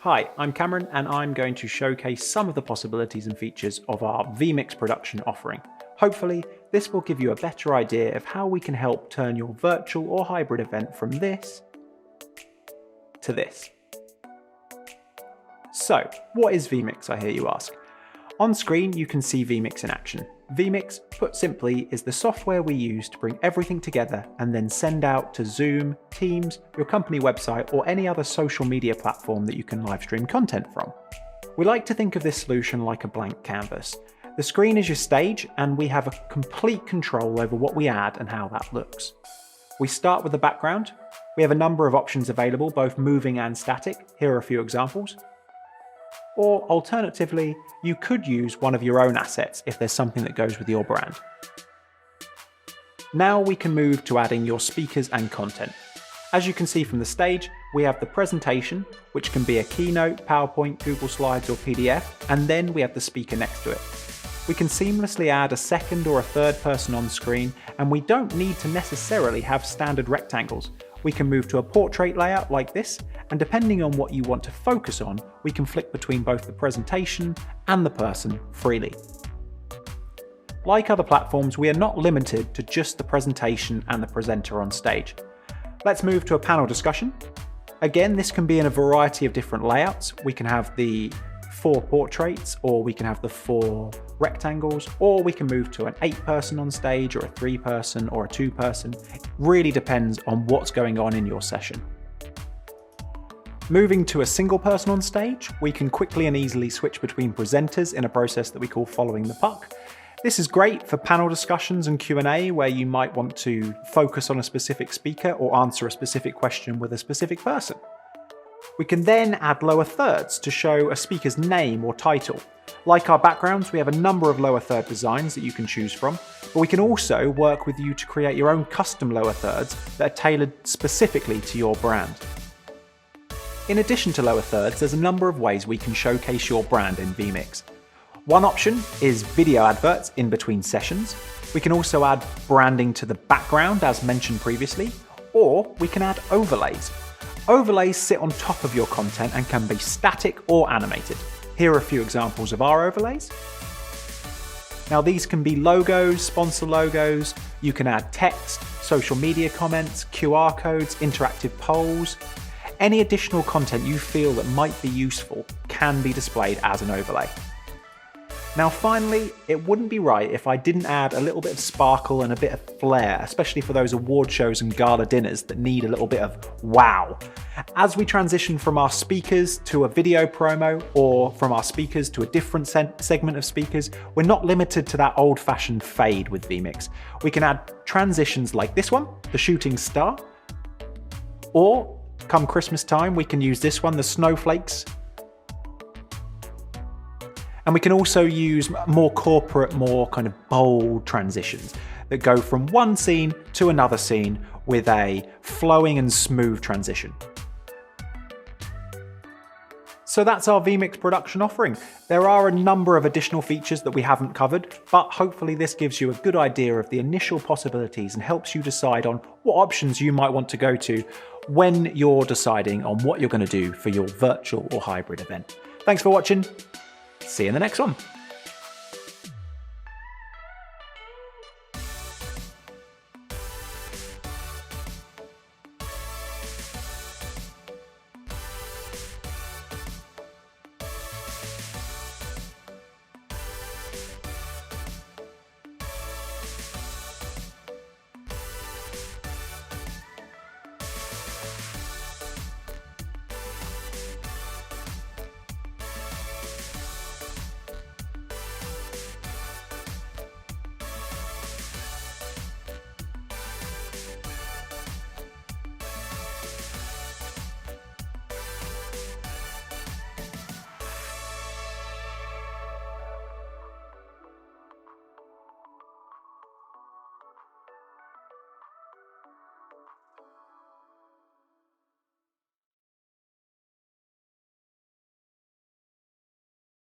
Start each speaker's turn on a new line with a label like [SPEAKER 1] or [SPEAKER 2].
[SPEAKER 1] Hi, I'm Cameron and I'm going to showcase some of the possibilities and features of our Vmix production offering. Hopefully, this will give you a better idea of how we can help turn your virtual or hybrid event from this to this. So, what is Vmix, I hear you ask? On screen, you can see Vmix in action. Vmix, put simply, is the software we use to bring everything together and then send out to Zoom, Teams, your company website, or any other social media platform that you can live stream content from. We like to think of this solution like a blank canvas. The screen is your stage, and we have a complete control over what we add and how that looks. We start with the background. We have a number of options available, both moving and static. Here are a few examples. Or alternatively, you could use one of your own assets if there's something that goes with your brand. Now we can move to adding your speakers and content. As you can see from the stage, we have the presentation, which can be a keynote, PowerPoint, Google Slides or PDF, and then we have the speaker next to it. We can seamlessly add a second or a third person on screen, and we don't need to necessarily have standard rectangles. We can move to a portrait layout like this, and depending on what you want to focus on, we can flick between both the presentation and the person freely. Like other platforms, we are not limited to just the presentation and the presenter on stage. Let's move to a panel discussion. Again, this can be in a variety of different layouts. We can have the 4 portraits, or we can have the 4 rectangles, or we can move to an 8-person on stage, or a 3-person, or a 2-person. It really depends on what's going on in your session. Moving to a single person on stage, we can quickly and easily switch between presenters in a process that we call following the puck. This is great for panel discussions and Q&A, where you might want to focus on a specific speaker or answer a specific question with a specific person. We can then add lower thirds to show a speaker's name or title. Like our backgrounds, we have a number of lower third designs that you can choose from, but we can also work with you to create your own custom lower thirds that are tailored specifically to your brand. In addition to lower thirds, there's a number of ways we can showcase your brand in Vmix. One option is video adverts in between sessions. We can also add branding to the background, as mentioned previously, or we can add overlays. Overlays sit on top of your content and can be static or animated. Here are a few examples of our overlays. Now these can be logos, sponsor logos, you can add text, social media comments, QR codes, interactive polls. Any additional content you feel that might be useful can be displayed as an overlay. Now finally, it wouldn't be right if I didn't add a little bit of sparkle and a bit of flair, especially for those award shows and gala dinners that need a little bit of wow. As we transition from our speakers to a video promo, or from our speakers to a different segment of speakers, we're not limited to that old-fashioned fade with Vmix. We can add transitions like this one, the shooting star, or come Christmas time, we can use this one, the snowflakes. And we can also use more corporate, more kind of bold transitions that go from one scene to another scene with a flowing and smooth transition. So that's our Vmix production offering. There are a number of additional features that we haven't covered, but hopefully this gives you a good idea of the initial possibilities and helps you decide on what options you might want to go to when you're deciding on what you're going to do for your virtual or hybrid event. Thanks for watching. See you in the next one.